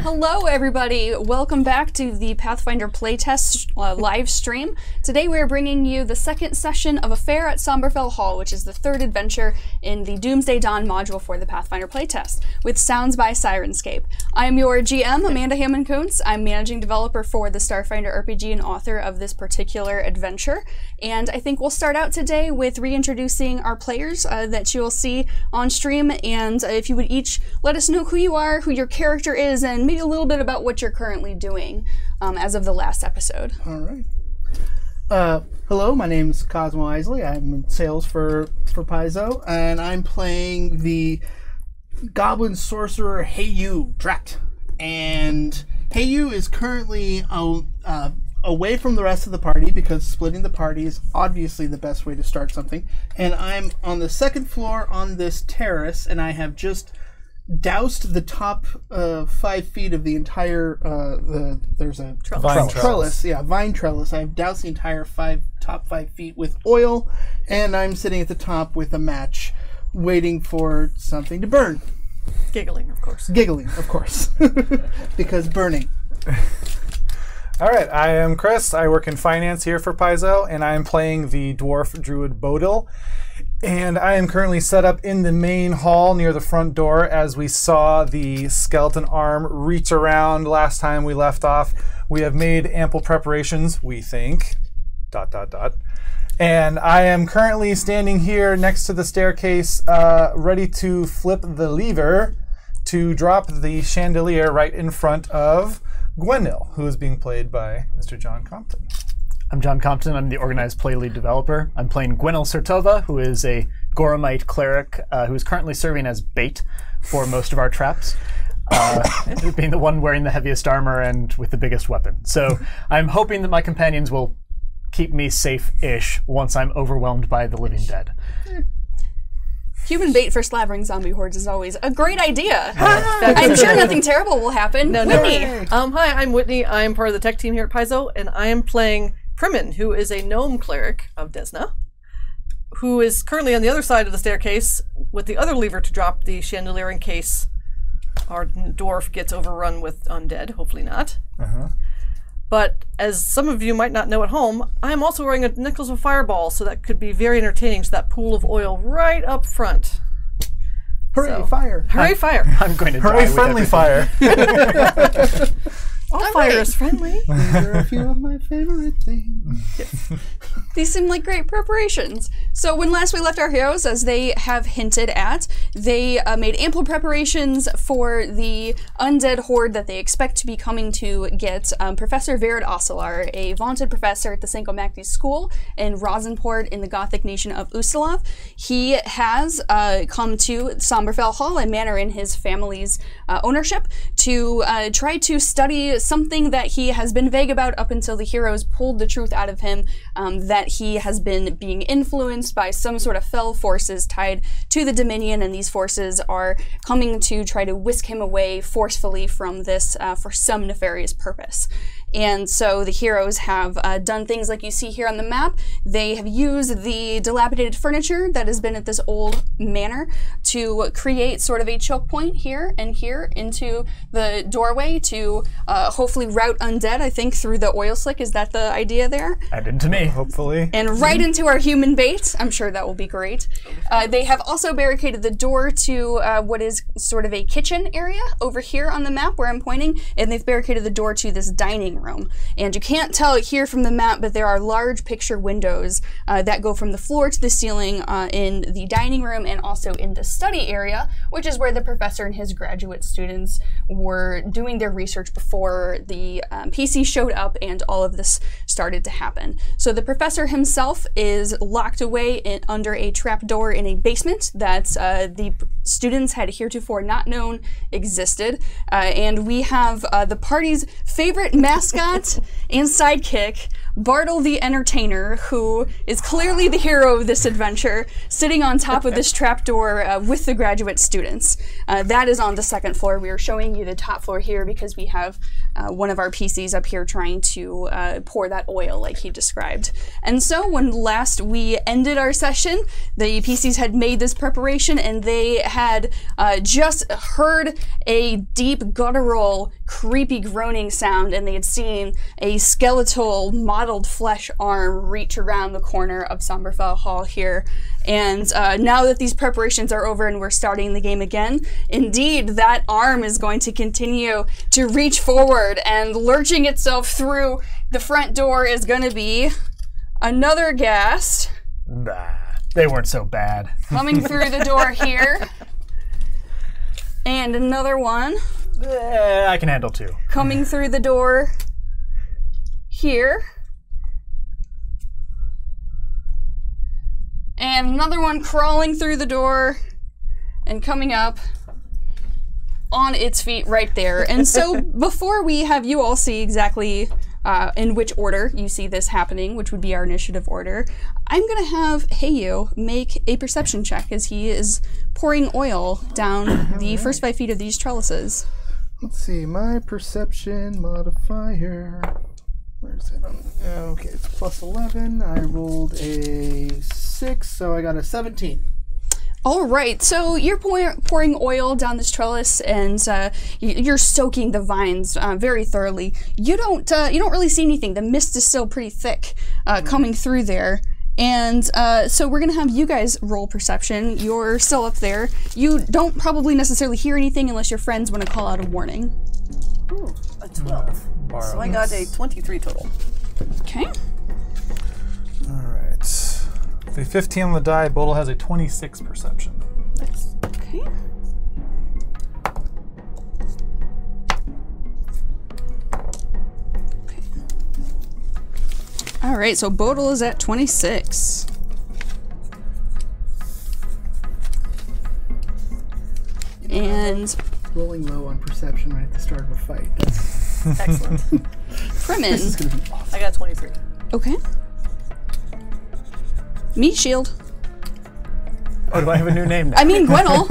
Hello everybody, welcome back to the Pathfinder Playtest live stream. Today we are bringing you the second session of A Fair at Sombrefell Hall, which is the third adventure in the Doomsday Dawn module for the Pathfinder Playtest, with sounds by Sirenscape. I am your GM, Amanda Hamon Kunz. I'm managing developer for the Starfinder RPG and author of this particular adventure. And I think we'll start out today with reintroducing our players that you'll see on stream, and if you would each let us know who you are, who your character is, and maybe a little bit about what you're currently doing as of the last episode. All right. Hello, my name's Cosmo Isley. I'm in sales for Paizo, and I'm playing the Goblin Sorcerer Heyu Drat. And Heyu is currently away from the rest of the party because splitting the party is obviously the best way to start something. And I'm on the second floor on this terrace, and I have just doused the top 5 feet of the entire there's a trellis. Yeah, vine trellis. I've doused the entire top 5 feet with oil, and I'm sitting at the top with a match waiting for something to burn. Giggling, of course. Giggling, of course. Because burning. All right, I am Chris. I work in finance here for Paizo, and I am playing the dwarf druid Bodil. And I am currently set up in the main hall near the front door as we saw the skeleton arm reach around last time we left off. We have made ample preparations, we think, ... And I am currently standing here next to the staircase, ready to flip the lever to drop the chandelier right in front of Gwenil, who is being played by Mr. John Compton. I'm John Compton. I'm the organized play lead developer. I'm playing Gwenil Sertova, who is a Goromite cleric who is currently serving as bait for most of our traps, being the one wearing the heaviest armor and with the biggest weapon. So I'm hoping that my companions will keep me safe-ish once I'm overwhelmed by the living dead. Human bait for slavering zombie hordes is always a great idea. I'm sure nothing terrible will happen. Whitney. Hi, I'm Whitney. I'm part of the tech team here at Paizo, and I am playing Primin, who is a gnome cleric of Desna, who is currently on the other side of the staircase with the other lever to drop the chandelier in case our dwarf gets overrun with undead. Hopefully not. But as some of you might not know at home, I am also wearing a necklace of fireballs, so that could be very entertaining to that pool of oil right up front. Hooray, fire! Hooray, fire! I'm going to Hooray, die friendly with fire! All fire is friendly. These are a few of my favorite things. Yes. These seem like great preparations. So when last we left our heroes, as they have hinted at, they made ample preparations for the undead horde that they expect to be coming to get Professor Vered Ossilar, a vaunted professor at the St. Macti School in Rosenport in the Gothic nation of Ustalav. He has come to Sombrefell Hall, a manor in his family's ownership, to try to study something that he has been vague about up until the heroes pulled the truth out of him, that he has been being influenced by some sort of fell forces tied to the Dominion, and these forces are coming to try to whisk him away forcefully from this for some nefarious purpose. And so the heroes have done things like you see here on the map. They have used the dilapidated furniture that has been at this old manor to create sort of a choke point here and here into the doorway to hopefully route undead, I think, through the oil slick. Is that the idea there? And into me. Hopefully. And right into our human bait. I'm sure that will be great. They have also barricaded the door to what is sort of a kitchen area over here on the map where I'm pointing, and they've barricaded the door to this dining room. And you can't tell it here from the map, but there are large picture windows that go from the floor to the ceiling in the dining room and also in the study area, which is where the professor and his graduate students were doing their research before the PC showed up and all of this started to happen. So the professor himself is locked away under a trapdoor in a basement that the students had heretofore not known existed. And we have the party's favorite mascot and sidekick, Bartle the Entertainer, who is clearly the hero of this adventure, sitting on top of this trapdoor with the graduate students. That is on the second floor. We are showing you the top floor here because we have one of our PCs up here trying to pour that oil like he described. And so when last we ended our session, the PCs had made this preparation and they had just heard a deep, guttural, creepy groaning sound, and they had seen a skeletal, mottled flesh arm reach around the corner of Sombrefell Hall here. And now that these preparations are over and we're starting the game again, indeed, that arm is going to continue to reach forward, and lurching itself through the front door is going to be another ghast. Nah, they weren't so bad. Coming through the door here. And another one. I can handle 2. Coming through the door here. And another one crawling through the door and coming up on its feet right there. And so before we have you all see exactly in which order you see this happening, which would be our initiative order, I'm going to have Heyu make a perception check as he is pouring oil down the first 5 feet of these trellises. Let's see, my perception modifier. Where is it? Okay, it's plus 11. I rolled a 6, so I got a 17. All right, so you're pouring oil down this trellis, and you're soaking the vines very thoroughly. You don't really see anything. The mist is still pretty thick coming through there, and so we're gonna have you guys roll perception. You're still up there. You don't probably necessarily hear anything unless your friends want to call out a warning. Ooh, a 12. So I got a 23 total. Okay. All right. The 15 on the die, Bodil has a 26 perception. Nice. Okay. All right, so Bodil is at 26. And Rolling low on perception right at the start of a fight. That's Excellent. Fremen. going to be awesome. I got 23. Okay. Meat shield. Oh, do I have a new name now? I mean, Gwennel.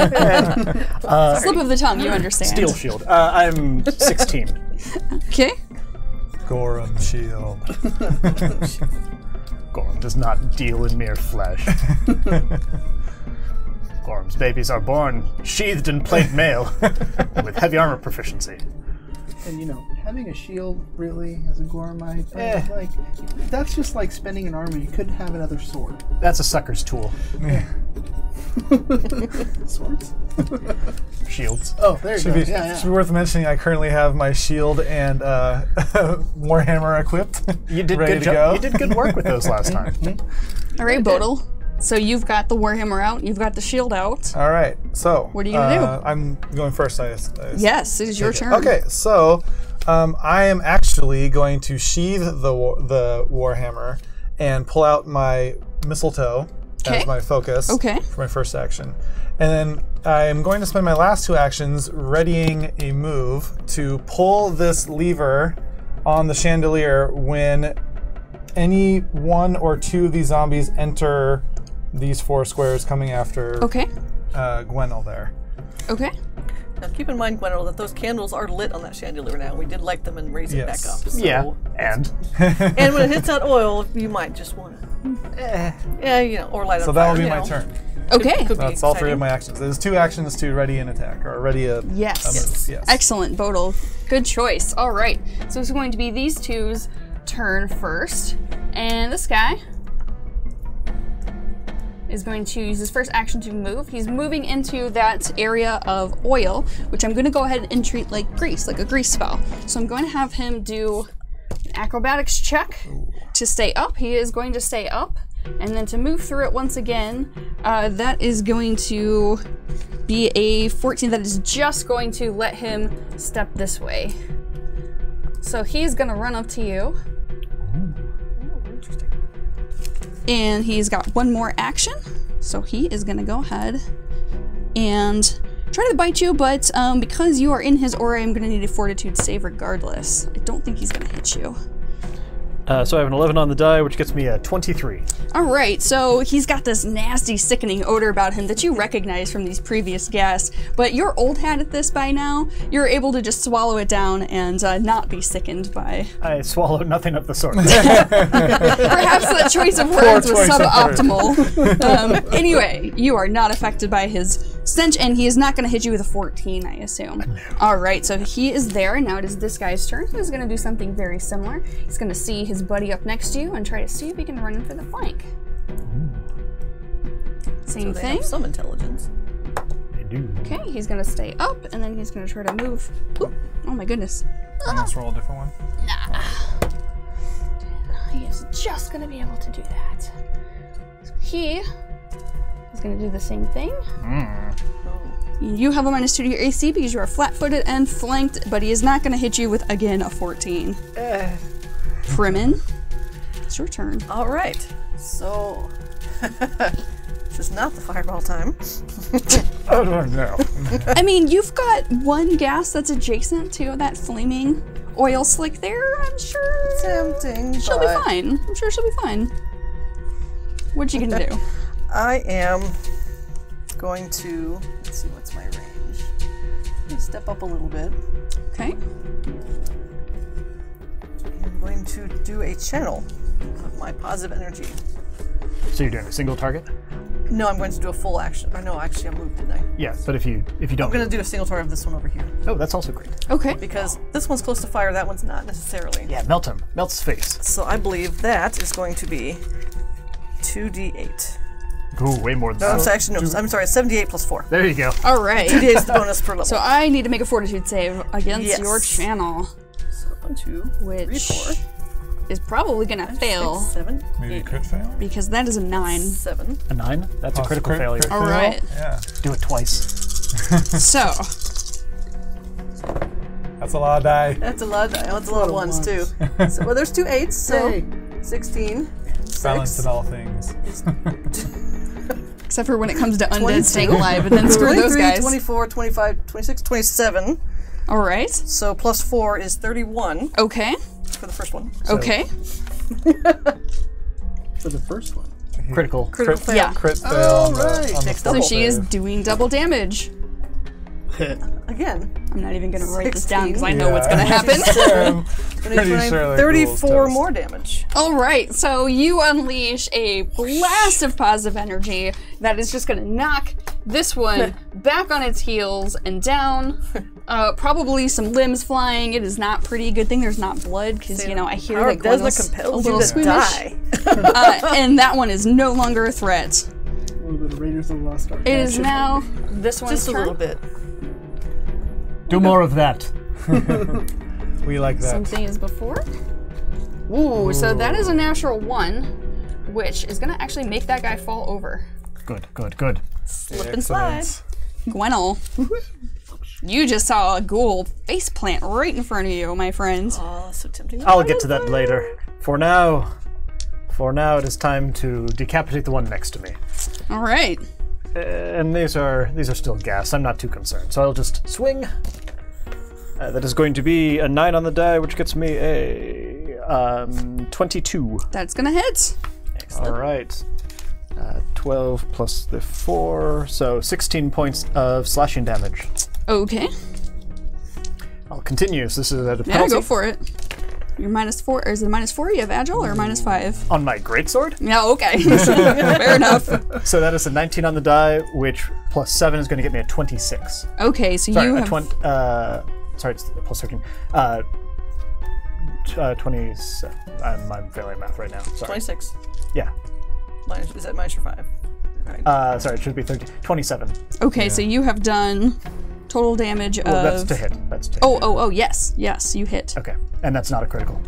Slip of the tongue, you understand. Steel Shield. I'm 16. Okay. Gorham Shield. Gorham does not deal in mere flesh. Gorham's babies are born sheathed in plate mail with heavy armor proficiency. And you know, having a shield really as a Gormite, like that's just like spending an armor. You couldn't have another sword. That's a sucker's tool. Swords? Shields. Oh, there you Should go. be, Yeah, should be worth mentioning, I currently have my shield and Warhammer equipped. You did ready good to job. go. You did good work with those last time. All right, Bodil. So you've got the Warhammer out, you've got the shield out. All right, so What are you gonna do? I'm going first. Yes, it is your turn. Okay, so I am actually going to sheathe the Warhammer and pull out my mistletoe as my focus for my first action. And then I'm going to spend my last 2 actions readying a move to pull this lever on the chandelier when any 1 or 2 of these zombies enter these 4 squares coming after Gwennel there. Okay. Now keep in mind, Gwendolyn, that those candles are lit on that chandelier now. We did light them and raise it back up. So. Yeah, and? And when it hits that oil, you might just want to, or light So up that fire, will be you my know. turn. Okay. Could be That's all 3 exciting. of my actions. There's 2 actions to ready an attack, or ready a Yes. move. Yes. Excellent, Bodil. Good choice. All right. So it's going to be these two's turn first. And this guy is going to use his first action to move. He's moving into that area of oil, which I'm going to go ahead and treat like grease, like a grease spell. So I'm going to have him do an acrobatics check to stay up. He is going to stay up. And then to move through it once again, that is going to be a 14. That is just going to let him step this way. So he's going to run up to you. Interesting. And he's got 1 more action. So he is going to go ahead and try to bite you, but because you are in his aura, I'm going to need a fortitude save regardless. I don't think he's going to hit you. So I have an 11 on the die, which gets me a 23. All right, so he's got this nasty, sickening odor about him that you recognize from these previous guests, but you're old hat at this by now. You're able to just swallow it down and not be sickened by... I swallowed nothing of the sort. Perhaps that choice of words was choice of suboptimal. Anyway, you are not affected by his stench, and he is not going to hit you with a 14, I assume. All right, so he is there, and now it is this guy's turn, who's going to do something very similar. He's going to see his buddy up next to you and try to see if he can run in for the flank. Same They thing. have some intelligence. They do. Okay, he's going to stay up, and then he's going to try to move. Oop, oh my goodness. Let's roll a different one. He is just going to be able to do that. So he is going to do the same thing. You have a -2 to your AC because you are flat-footed and flanked, but he is not going to hit you with, again, a 14. Primin, it's your turn. All right. So this is not the fireball time. Oh no. I mean, you've got one gas that's adjacent to that flaming oil slick there. I'm sure Tempting. she'll be but fine. I'm sure she'll be fine. What you gonna do? I am going to, let's see, what's my range? I'm gonna step up a little bit. Okay. I'm going to do a channel of my positive energy. So you're doing a single target? No, I'm going to do a full action. Or no, actually I moved, didn't I? Yeah, but if you don't, I'm going to do a single target of this one over here. Oh, that's also great. Okay. Because this one's close to fire, that one's not necessarily. Yeah, melt him. Melt his face. So I believe that is going to be 2d8. Ooh, way more than No, that. actually, no, I'm sorry, 78 plus 4. There you go. All right. 2d8 is the bonus per level. So I need to make a fortitude save against Yes. your channel, So 1, 2, 3, which 4, is probably gonna 5, fail 6, 7, Maybe 8, crit fail? because that is a 9. 7. A 9? That's a critical Crit- failure. crit All fail? right. Yeah. Do it twice. So That's a lot of die. That's a lot. That's a lot of ones too. So, well, there's 2 8s, so Hey. 16. Balance in all things. except for when it comes to undead 22. staying alive, and then screw those 23, guys. 24, 25, 26, 27. All right. So plus 4 is 31 Okay. for the first one. Okay. For the first one. Critical. Critical fail. Yeah. Crit fail on the, right. on the Takes So double. she is save. doing double damage. Again. I'm not even gonna write this down because I 16. know what's gonna happen. I'm pretty sure that 34 rules more damage. All right, so you unleash a blast of positive energy that is just gonna knock this one back on its heels and down. Probably some limbs flying. It is not pretty. Good thing there's not blood, because you know I hear Power that Gwen Desna was a compels little you to squeamish. die. And that one is no longer a threat. A little bit of Raiders of the Lost Ark. It is now this one's Just a turn. little bit. Do more of that. We like that. Same thing as before. Ooh, so that is a natural 1, which is gonna actually make that guy fall over. Good, good, good. Slip and slide. Excellent. Gwennel, you just saw a ghoul face plant right in front of you, my friend. Oh, so tempting. I'll get to that later. For now, it is time to decapitate the one next to me. All right. And these are still gas. I'm not too concerned. So I'll just swing. That is going to be a 9 on the die, which gets me a 22. That's gonna hit. All right. 12 plus the 4, so 16 points of slashing damage. Okay. I'll continue. So this is at a Yeah, penalty go for it. You're -4. Or is it -4? You have agile or -5? on my greatsword. Yeah, okay. Fair enough. So that is a 19 on the die, which plus 7 is going to get me a 26. Okay, so Sorry, you a have 20. Sorry, it's plus 13. 27. I'm failing math right now. Sorry. 26. Yeah. Is that minus your 5? Right. Sorry, it should be 13. 27. okay. So you have done total damage Well, of. that's to hit. That's to hit. Oh, yes, you hit. Okay, and that's not a critical.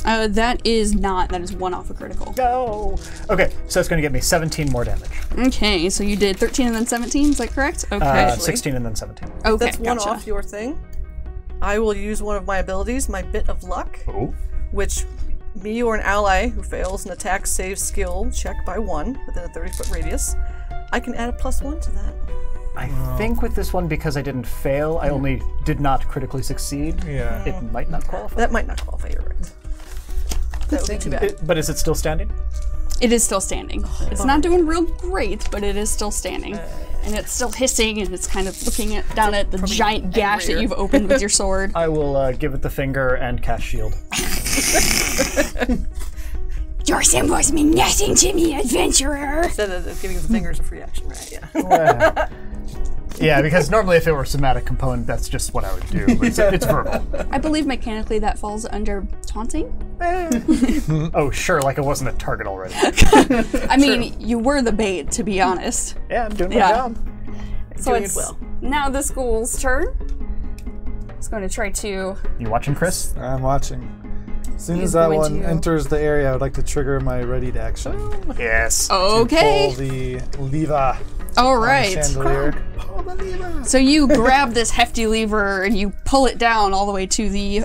That is not. That is 1 off a critical. No. Okay, so it's going to get me 17 more damage. Okay, so you did 13 and then 17. Is that correct? Okay. 16 and then 17. Okay, That's one gotcha. off your thing. I will use one of my abilities, my Bit of Luck, Oh. which me or an ally who fails an attack save skill check by 1 within a 30-foot radius, I can add a +1 to that. I think with this one, because I didn't fail, I only did not critically succeed. Yeah. It might not qualify. That might not qualify, you're right. That would be too bad. But is it still standing? It is still standing. It's not doing real great, but it is still standing. And it's still hissing, and it's kind of looking down at the giant gash that angrier. you've opened with your sword. I will give it the finger and cast shield. Your symbols mean nothing to me, adventurer. Instead of giving the fingers a free action, right? Yeah. Yeah, because normally if it were somatic component, that's just what I would do. But it's verbal. I believe mechanically that falls under taunting. Oh, sure, like it wasn't a target already. I mean, you were the bait, to be honest. Yeah, I'm doing my Yeah. job. So Doing it's it well. now the school's turn. It's going to try to. You watching, Chris? I'm watching. As soon He's as that going one to- enters the area, I would like to trigger my ready action. Yes. Okay. Pull the lever. All on the right. chandelier. Pull the lever. So you grab this hefty lever and you pull it down all the way to the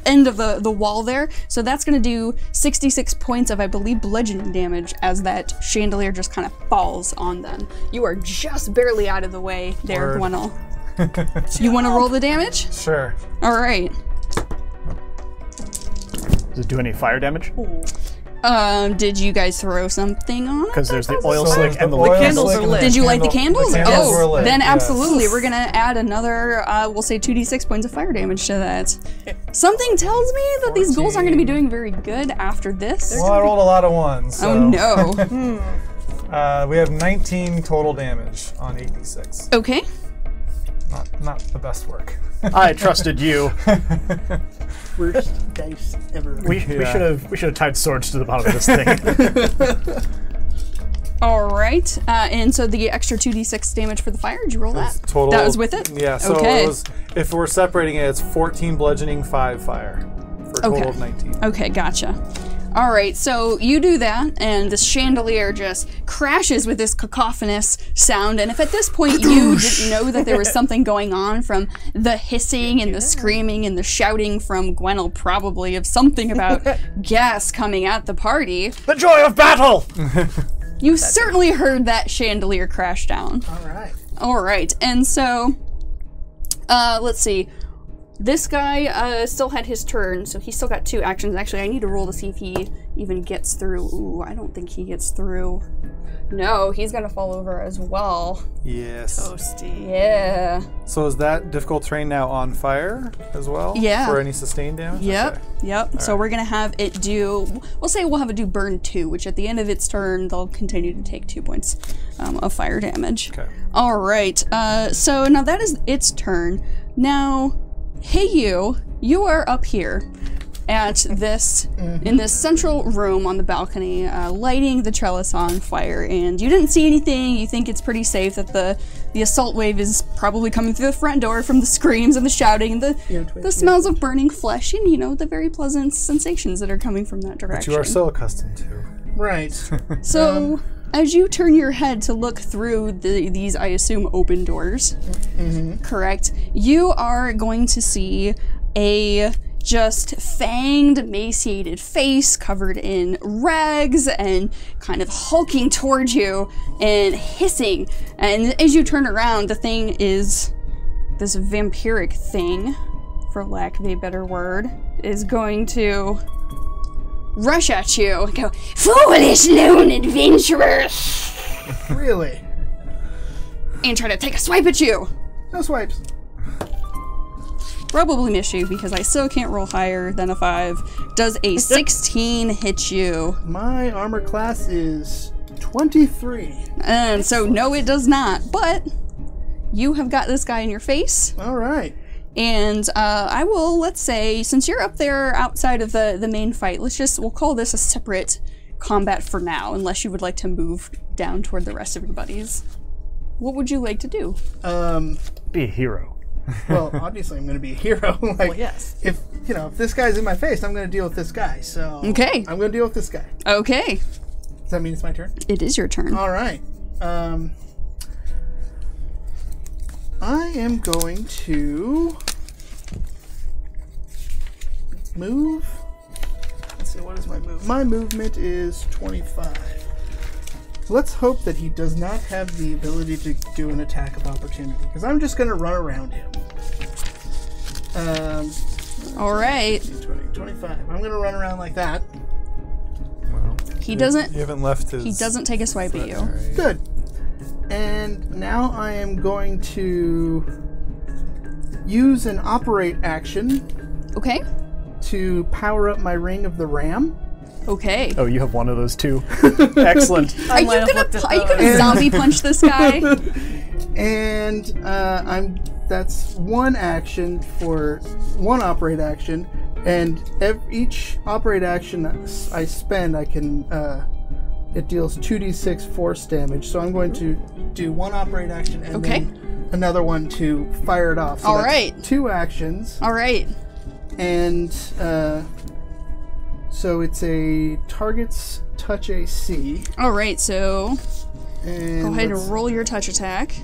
end of the wall there. So that's going to do 66 points of, I believe, bludgeoning damage as that chandelier just kind of falls on them. You are just barely out of the way there, Word. Gwendol. You want to roll the damage? Sure. All right. Does it do any fire damage? Did you guys throw something on it? Because there's the oil So slick there's and the oil liquid. candles slick are and lit. Did you light the candles? The candles were Oh, lit, then yes. absolutely. We're going to add another, we'll say 2d6 points of fire damage to that. Something tells me that these ghouls aren't going to be doing very good after this. Well, I rolled a lot of ones. So. Oh no. We have 19 total damage on 86. Okay. Not the best work. I trusted you. Worst dice ever. We should have tied swords to the bottom of this thing. All right. And so the extra 2d6 damage for the fire, did you roll that? Total. That was with it? Yeah. So Okay. it was, if we're separating it, it's 14 bludgeoning, 5 fire, for a total Okay. of 19. Okay, gotcha. All right, so you do that, and this chandelier just crashes with this cacophonous sound. And if at this point you didn't know that there was something going on from the hissing and the screaming and the shouting from Gwendol, probably of something about gas coming at the party, The joy of battle! you certainly heard that chandelier crash down. All right. All right, and so let's see. This guy still had his turn, so he still got 2 actions. Actually, I need to roll to see if he even gets through. Ooh, I don't think he gets through. No, he's gonna fall over as well. Yes. Toasty. Yeah. So is that difficult terrain now on fire as well? Yeah. For any sustained damage? Yep. Okay. Yep. So we're gonna have it do. We'll say we'll have it do burn 2, which at the end of its turn they'll continue to take 2 points of fire damage. Okay. All right. So now that is its turn. Now, hey you are up here at this in this central room on the balcony, lighting the trellis on fire, and you didn't see anything. You think it's pretty safe that the assault wave is probably coming through the front door from the screams and the shouting and the smells of burning flesh and the very pleasant sensations that are coming from that Which direction. you are so accustomed to. Right. So, as you turn your head to look through these, I assume, open doors, correct, you are going to see a just fanged, emaciated face covered in rags and kind of hulking towards you and hissing. And as you turn around, the thing is this vampiric thing, for lack of a better word, is going to rush at you and go, "Foolish lone adventurer!" Really? and try to take a swipe at you. No swipes. Probably miss you because I still can't roll higher than a 5. Does a 16 hit you? My armor class is 23. And so no, it does not. But you have got this guy in your face. All right. And I will, let's say, since you're up there outside of the main fight, we'll call this a separate combat for now, unless you would like to move down toward the rest of your buddies. What would you like to do? Be a hero. Well, obviously I'm going to be a hero. Like, Well, yes. if this guy's in my face, I'm going to deal with this guy. So Okay. I'm going to deal with this guy. Okay. Does that mean it's my turn? It is your turn. All right. I am going to move. Let's see, what is my move? My movement is 25. Let's hope that he does not have the ability to do an attack of opportunity, because I'm just going to run around him. All right. 20, 25. I'm going to run around like that. He doesn't. You haven't left his. He doesn't take a swipe at you. Right. Good. And now I am going to use an operate action Okay. to power up my Ring of the Ram. Okay. Oh, you have one of those too. Excellent. Are you might have gonna looked at zombie punch this guy? And that's one action for one operate action, and each operate action I spend, I can it deals 2d6 force damage. So I'm going to do one operate action and then another one to fire it off. So All right. 2 actions. All right. And so it's a target's touch AC. All right, so And go ahead and roll your touch attack.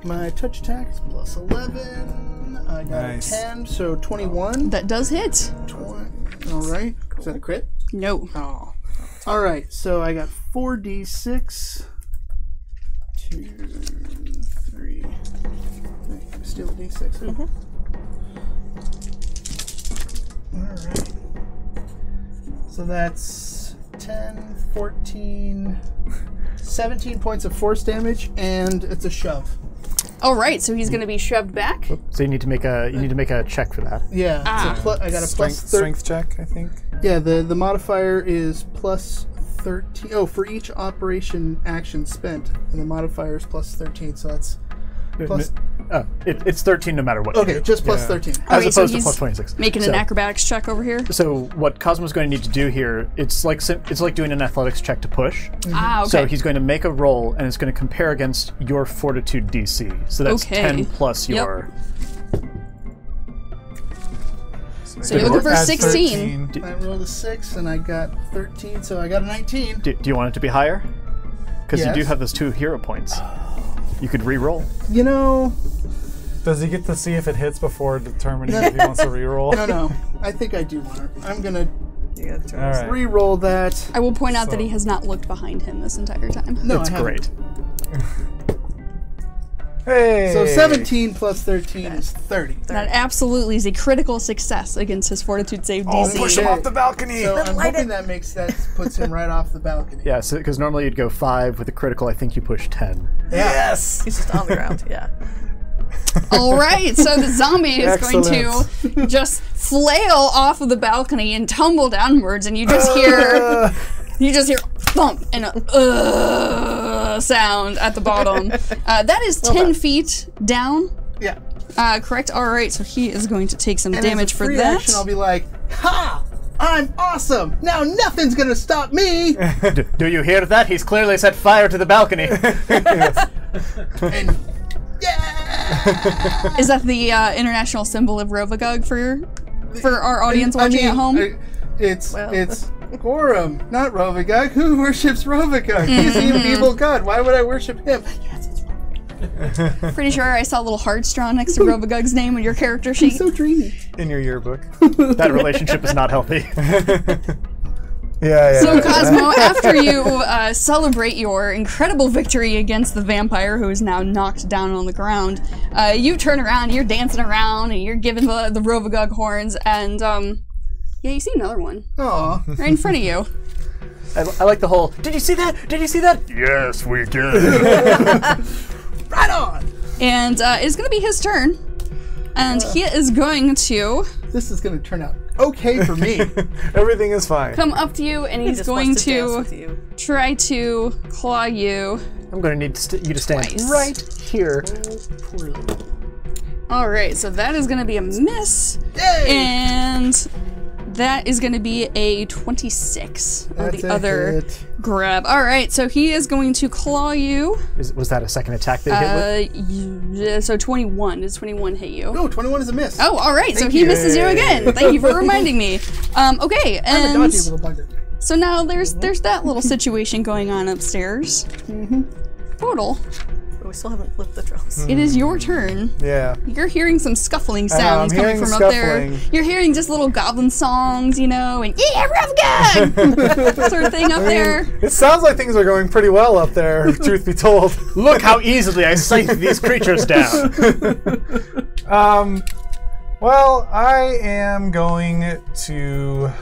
my touch attack is plus 11. I got Nice. a 10, so 21. That does hit. 20. All right. Is that a crit? No. Oh. All right. So I got 4d6. 2, 3. Still a d6. Ooh. All right. So that's 10, 14, 17 points of force damage, and it's a shove. All right, so he's going to be shoved back. So you need to make a check for that. Yeah. So I got a plus Strength check, I think. Yeah, the modifier is plus 13. Oh, for each operation action spent, and the modifier is plus 13, so that's plus... It's 13 no matter what. Okay, just plus 13. As Okay, so opposed to he's plus 26. Making So- an acrobatics check over here. So what Cosmo's going to need to do here, it's like doing an athletics check to push. Ah, okay. So he's going to make a roll, and it's going to compare against your fortitude DC. So that's Okay. 10 plus Yep. your... So you're looking for Add 16. 13. I rolled a 6, and I got 13, so I got a 19. Do you want it to be higher? Because you do Yes. have those 2 hero points. You could re-roll. You know, Does he get to see if it hits before determining if he wants to reroll? no. I think I do want her. I'm going to You gotta turn All this. right. re-roll that. I will point out that So- he has not looked behind him this entire time. No, It's I haven't. great. Hey! So 17 plus 13 is 30. That absolutely is a critical success against his fortitude save Oh, DC. push him off the balcony! So I'm Light hoping that puts him right off the balcony. Yeah, so because normally you'd go 5 with a critical. I think you push 10. Yes! He's just on the ground. Yeah. All right, so the zombie is going Excellent. to just flail off of the balcony and tumble downwards, and you just hear thump and a sound at the bottom. That is 10 feet down. Yeah. Correct. All right, so he is going to take some And as damage a for free that. action, I'll be like, ha! I'm awesome! Now nothing's gonna stop me! Do you hear that? He's clearly set fire to the balcony. And yeah! Is that the international symbol of Rovagug for our audience watching at home? It's Gorum, not Rovagug. Who worships Rovagug? He's an evil god. Why would I worship him? Yes, it's Rovagug. Pretty sure I saw a little heart straw next to Rovagug's name on your character sheet. He's so dreamy. In your yearbook. That relationship is not healthy. Yeah. So Cosmo, after you celebrate your incredible victory against the vampire who is now knocked down on the ground, you turn around, you're dancing around, and you're giving the Rovagug horns, and yeah, you see another one Aw. right in front of you. I like the whole, did you see that? Did you see that? Yes, we did. Right on! And it's going to be his turn, and he is going to This is gonna turn out okay for me. Everything is fine. come up to you, and He he's just going wants to dance to with you. try to claw you. I'm going to need you to stand Twice. right here. All right, so that is going to be a miss. Yay! And that is going to be a 26 on That's the a other hit. grab. All right, so he is going to claw you. Was that a second attack that hit with? Yeah, so 21. Does 21 hit you? No, 21 is a miss. Oh, all right. So Thank he you. misses you again. Thank you for reminding me. Okay, I'm a and dodgy little bugger. so now there's that little situation going on upstairs. Total. But we still haven't flipped the drums. It is your turn. Yeah. You're hearing some scuffling I know, sounds I'm coming hearing from up there. scuffling. You're hearing just little goblin songs, you know, and yeah, rough gun sort of thing up there. It sounds like things are going pretty well up there, truth be told. Look how easily I scythe these creatures down. Well, I am going to...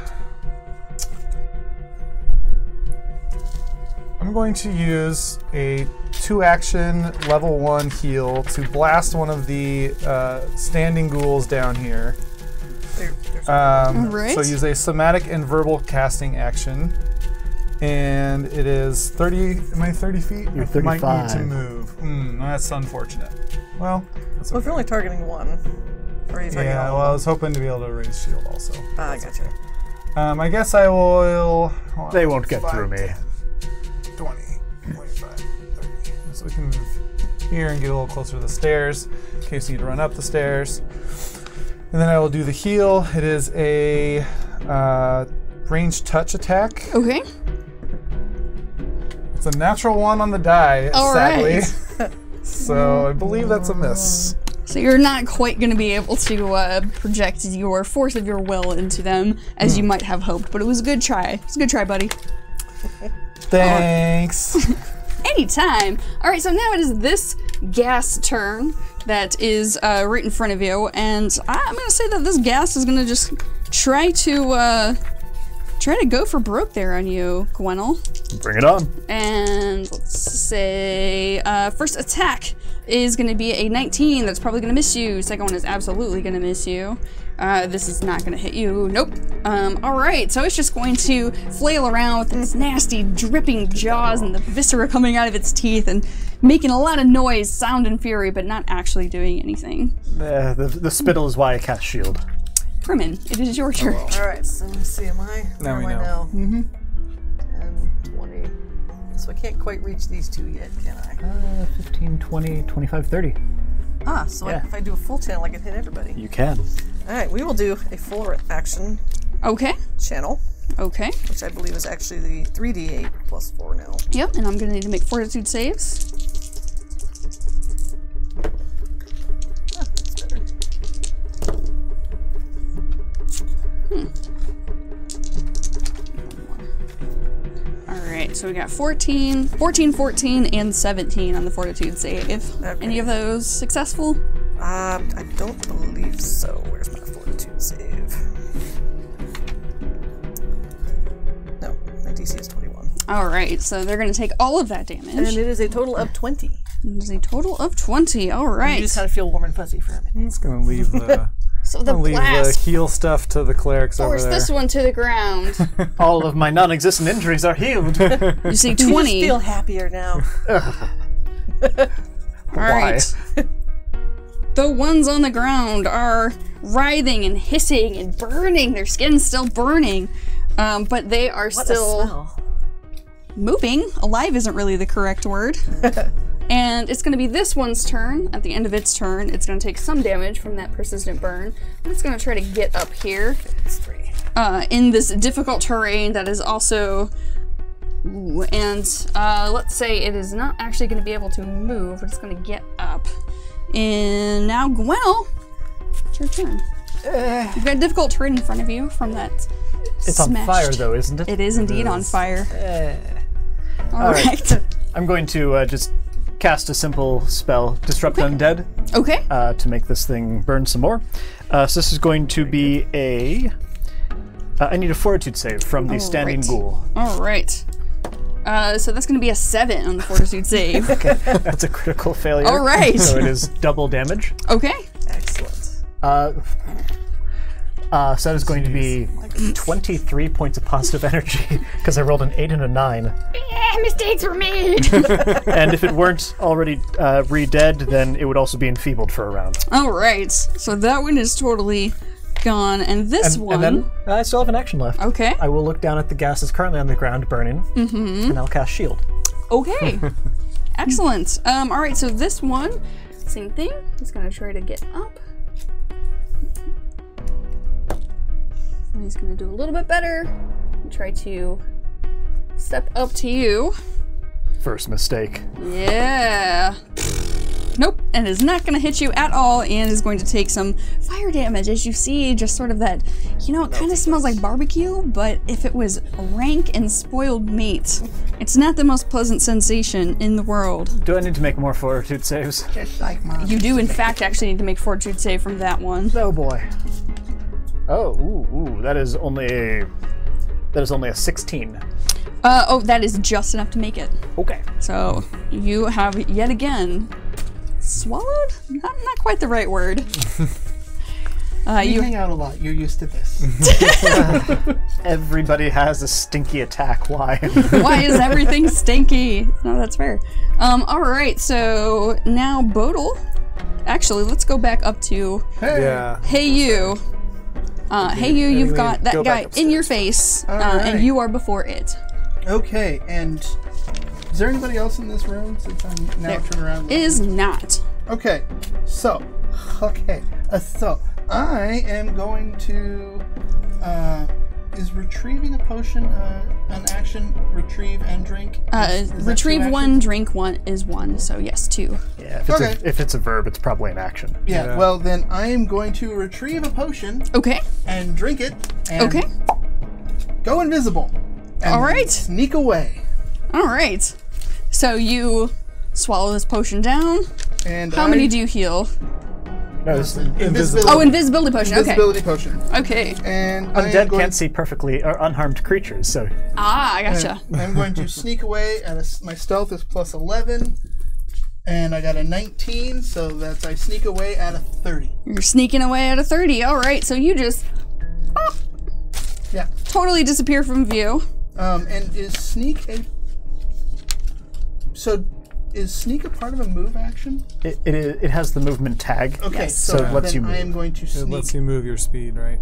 I'm going to use a 2-action level 1 heal to blast one of the standing ghouls down here. There's Alright. So use a somatic and verbal casting action. And it is 30. Am I 30 feet? You're I might 35. need to move. That's unfortunate. Well, that's Well, okay. if you're only targeting one, or are you targeting Yeah, all well, I of was hoping to be able to raise shield also. them? I gotcha. I guess I will. hold on, They won't get 5, through me. 20, 25, 30. So we can move here and get a little closer to the stairs in case you need to run up the stairs. And then I will do the heal. It is a ranged touch attack. Okay. It's a natural 1 on the die, All sadly. right. So I believe that's a miss. So you're not quite going to be able to project your force of your will into them as you might have hoped, but it was a good try. It was a good try, buddy. Thanks. Anytime. All right, so now it is this gas turn that is right in front of you, and I'm going to say that this gas is going to just try to go for broke there on you, Gwennel. Bring it on. And let's say first attack is going to be a 19. That's probably going to miss you. Second one is absolutely going to miss you. This is not going to hit you. Nope. All right, so it's just going to flail around with its nasty, dripping jaws and the viscera coming out of its teeth and making a lot of noise, sound and fury, but not actually doing anything. The spittle is why I cast shield. Primin, it is your turn. All right, so let me see. Am I? Now where we am I know. now? 10, 20. So I can't quite reach these two yet, can I? 15, 20, 25, 30. Ah, so Yeah. if I do a full channel, I can hit everybody. You can. All right, we will do a full action Okay, channel, okay. which I believe is actually the 3d8 plus 4 now. Yep, and I'm going to need to make fortitude saves. Ah, that's better. Alright, so we got 14, 14, and 17 on the fortitude save. Okay. Any of those successful? I don't believe so. Where's my fortitude save? No, my DC is 21. Alright, so they're going to take all of that damage. And it is a total of 20. It is a total of 20. You Alright. just kind of feel warm and fuzzy for a minute. I'm just going to leave the So the leave the blast heal stuff to the clerics over forced there. this one to the ground. All of my non-existent injuries are healed. You see You just 20. feel happier now. Alright. The ones on the ground are writhing and hissing and burning. Their skin's still burning. But they are What still a smell. moving. Alive isn't really the correct word. And it's going to be this one's turn. At the end of its turn, it's going to take some damage from that persistent burn. But it's going to try to get up here It's 3. in this difficult terrain that is also... Ooh, and let's say it is not actually going to be able to move, but it's going to get up. And now, Gwennel, it's your turn. You've got a difficult terrain in front of you from that It's on fire, though, isn't it? It is indeed on fire. All All right. I'm going to just cast a simple spell, Disrupt Undead, Okay. to make this thing burn some more. So this is going to be a... I need a fortitude save from the standing right. ghoul. All right. So that's going to be a 7 on the fortitude save. That's a critical failure. All right. So it is double damage. Okay. Excellent. So that is going to be 23 points of positive energy because I rolled an 8 and a 9. Yeah, mistakes were made. And if it weren't already re-dead, then it would also be enfeebled for a round. All right. So that one is totally gone, and this one. And then I still have an action left. Okay. I will look down at the gases currently on the ground burning, and I'll cast shield. Okay. Excellent. All right. So this one, same thing. He's gonna try to get up. And he's gonna do a little bit better. And try to step up to you. First mistake. Yeah. Nope, and is not going to hit you at all, and is going to take some fire damage, as you see, just sort of that, you know, it kind of smells like barbecue, but if it was rank and spoiled meat, it's not the most pleasant sensation in the world. Do I need to make more fortitude saves? Just like mine. You do, in fact, actually need to make fortitude save from that one. Oh boy. Oh, ooh, that is only a 16. Oh, that is just enough to make it. Okay. So, you have yet again swallowed? Not quite the right word. You hang out a lot. You're used to this. Everybody has a stinky attack. Why? Why is everything stinky? No, that's fair. All right, so now Bodil. Actually, let's go back up to Yeah. Hey You. Hey You, you've got that go guy back in your face, right. and you are before it. Okay, and is there anybody else in this room since I'm now There turn around? is not. Okay, so I am going to. Is retrieving a potion an action? Retrieve and drink. Is that Retrieve 2 one, actions? drink one is 1. So yes, 2. Yeah, if it's a verb, it's probably an action. Yeah. Well, then I am going to retrieve a potion Okay. and drink it. And Okay. Go invisible. And All right. Sneak away. All right. So you swallow this potion down. And How many do you heal? No, this Invisibility. Oh, invisibility potion. Invisibility potion. Okay. And I am undead going, can't see perfectly or unharmed creatures, so Ah, I gotcha. I'm going to sneak away. My stealth is plus 11, and I got a 19, so that's I sneak away at a 30. You're sneaking away at a 30. All right. So you just Yeah. totally disappear from view. And is sneak a? So, is sneak a part of a move action? it has the movement tag. Okay, Yes. so, So it lets then you I move. am going to It sneak. lets you move your speed, right?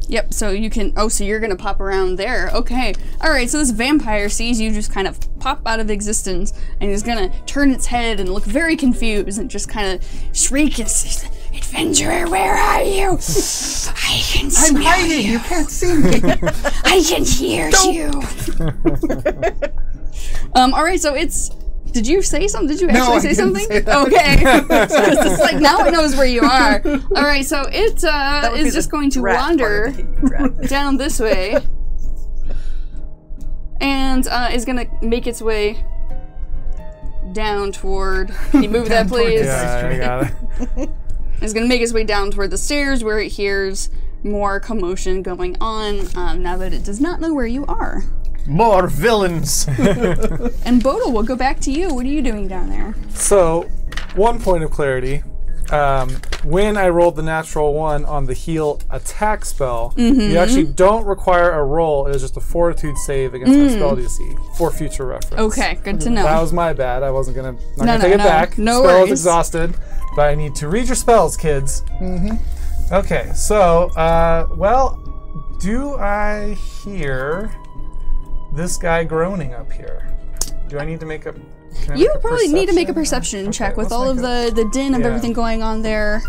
Yep, so you can, oh, so you're gonna pop around there. Okay, all right, so this vampire sees you just kind of pop out of existence, and he's gonna turn its head and look very confused and just kind of shriek and say, "Adventurer, where are you? I can I'm smell hiding. you. You can't see me. I can hear you." All right, so it's, did you say something? Did you actually I say didn't something? say that. Okay. So it's just like, now it knows where you are. All right, so it That would be is just the going to rat part wander of the hate rat. down this way and is gonna make its way down toward, can you move that please? Yeah, I got it. It's gonna make its way down toward the stairs where it hears more commotion going on now that it does not know where you are. More villains! And Bodil, we'll go back to you. What are you doing down there? So, one point of clarity. When I rolled the natural 1 on the heal attack spell, you actually don't require a roll. It is just a fortitude save against my spell DC for future reference. Okay, good to know. That was my bad. I wasn't gonna No, take it no. back. No spell worries. is exhausted, but I need to read your spells, kids. Okay, so well, do I hear this guy groaning up here? Do I need to make a? Can I You make a probably need to make a perception? perception check Okay, with let's all of make the din of Yeah. everything going on there.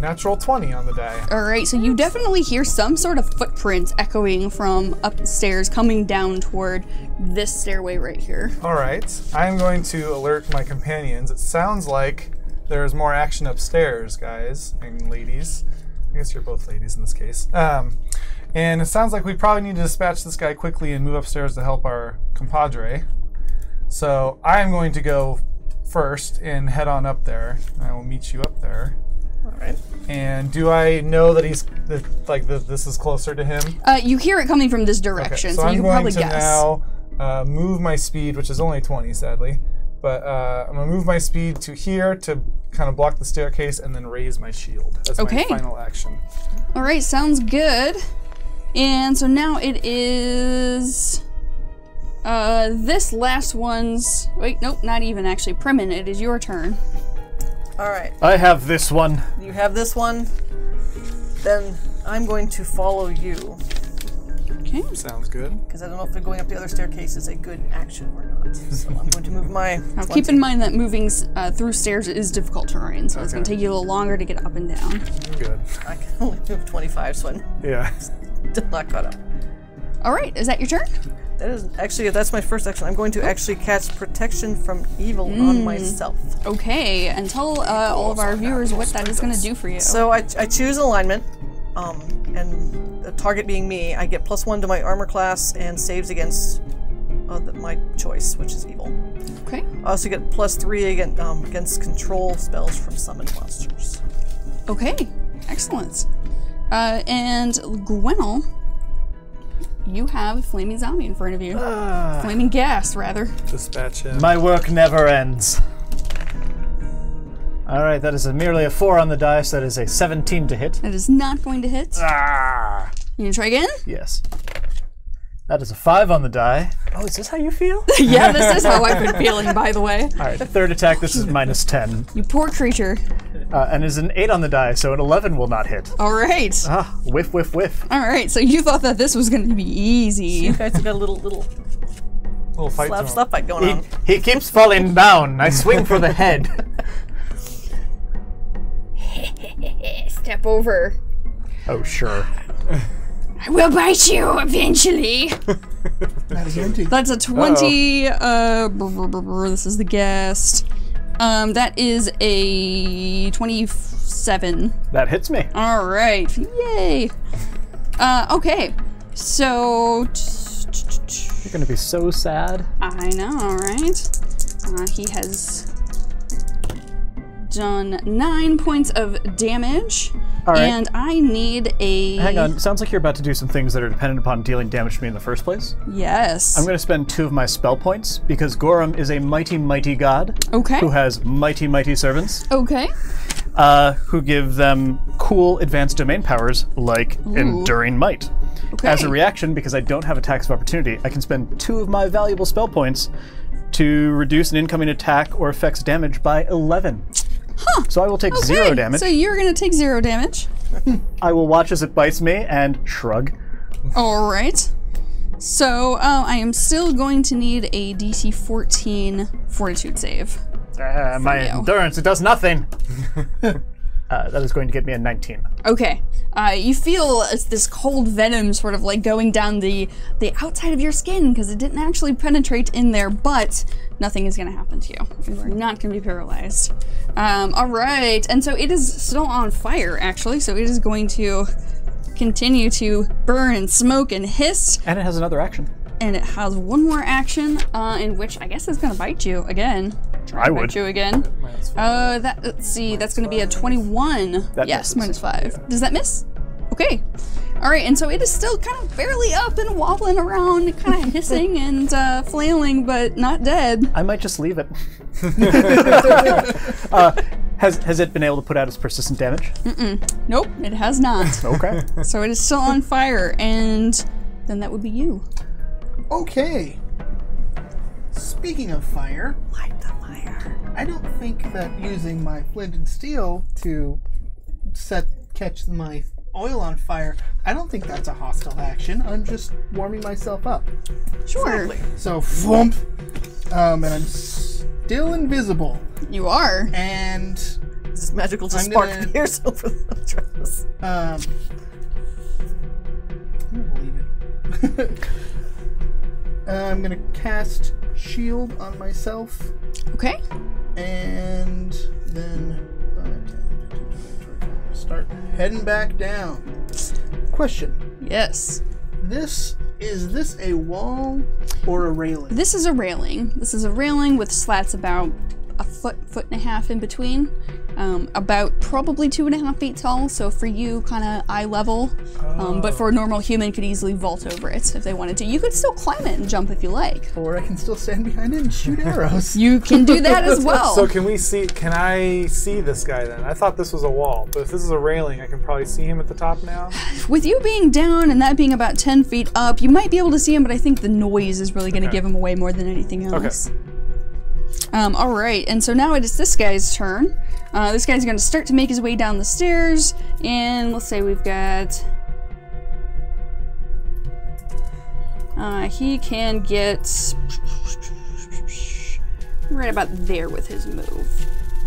Natural 20 on the die. All right, so you definitely hear some sort of footprints echoing from upstairs coming down toward this stairway right here. All right, I'm going to alert my companions. It sounds like there's more action upstairs, guys and ladies. I guess you're both ladies in this case. And it sounds like we probably need to dispatch this guy quickly and move upstairs to help our compadre. So I'm going to go first and head on up there. I will meet you up there. All right. And do I know that this is closer to him? You hear it coming from this direction, so I'm you can going probably to guess. now move my speed, which is only 20, sadly. But I'm going to move my speed to here to kind of block the staircase and then raise my shield as Okay. my final action. All right, sounds good. And so now it is this last one's. Wait, nope, not even actually. Primin, it is your turn. All right. I have this one. You have this one. Then I'm going to follow you Okay. Sounds good. because I don't know if going up the other staircase is a good action or not. So I'm going to move my. Now keep in mind that moving through stairs is difficult terrain, so it's going to take you a little longer to get up and down. Good. I can only move 25, so I'm Yeah. still not caught up. All right, is that your turn? That is actually that's my first action. I'm going to actually cast protection from evil on myself. Okay, and tell all of our viewers what that is going to do for you. So I choose alignment, and the target being me, I get +1 to my armor class and saves against my choice, which is evil. Okay. I also get +3 against control spells from summoned monsters. Okay, excellent. And Gwynel, you have a flaming zombie in front of you. Flaming gas, rather. Dispatch him. My work never ends. All right, that is merely a 4 on the dice. That is a 17 to hit. That is not going to hit. Ah! You gonna try again? Yes. That is a 5 on the die. Oh, is this how you feel? Yeah, this is how I've been feeling, by the way. All right, third attack, this is minus 10. You poor creature. And is an 8 on the die, so an 11 will not hit. All right. Ah, whiff, whiff, whiff. All right, so you thought that this was going to be easy. You guys have got a little fight to him. slap fight going on. He keeps falling down. I swing for the head. Step over. Oh, sure. I will bite you eventually. That's a 20. This is the guest. That is a 27. That hits me. All right. Yay. Okay. So. You're gonna be so sad. I know, right? He has done 9 points of damage. All right. And I need a... Hang on, sounds like you're about to do some things that are dependent upon dealing damage to me in the first place. Yes. I'm going to spend 2 of my spell points, because Gorum is a mighty, mighty god. Okay. Who has mighty, mighty servants. Okay. Who give them cool advanced domain powers, like Enduring Might. Okay. As a reaction, because I don't have attacks of opportunity, I can spend 2 of my valuable spell points to reduce an incoming attack or effect's damage by 11. Huh. So I will take 0 damage. So you're going to take 0 damage. I will watch as it bites me and shrug. All right. So I am still going to need a DC 14 Fortitude save. My endurance, it does nothing. That is going to get me a 19. Okay. You feel this cold venom sort of like going down the outside of your skin because it didn't actually penetrate in there, but nothing is going to happen to you. You are not going to be paralyzed. All right. And so it is still on fire, actually, so it is going to continue to burn and smoke and hiss. And it has another action. And it has one more action, in which I guess it's going to bite you again. I would. Bite you again. Let's see, that's going to be a 21. That yes, misses. -5. Does that miss? Okay. All right, and so it is still kind of barely up and wobbling around, kind of hissing and flailing, but not dead. I might just leave it. Has it been able to put out its persistent damage? Nope, it has not. Okay. So it is still on fire, and then that would be you. Okay. Speaking of fire, Light the fire. I don't think that using my flint and steel to catch my oil on fire, I don't think that's a hostile action. I'm just warming myself up. Sure. So, thwomp. And I'm still invisible. You are. And This is magical to I'm spark gonna- the ears over the dress. I'm gonna leave it. I'm gonna cast shield on myself, Okay. and then start heading back down. Question: Yes. Is this a wall or a railing? This is a railing. This is a railing with slats about a foot and a half in between. About probably 2.5 feet tall, so for you, kind of eye level. But for a normal human, could easily vault over it if they wanted to. You could still climb it and jump if you like. Or I can still stand behind it and shoot arrows. You can do that as well. So can I see this guy then? I thought this was a wall, but if this is a railing, I can probably see him at the top now. With you being down and that being about 10 feet up, you might be able to see him, but I think the noise is really going to give him away more than anything else. Okay. All right, and so now it is this guy's turn. This guy's going to start to make his way down the stairs, and let's say we've got... he can get right about there with his move.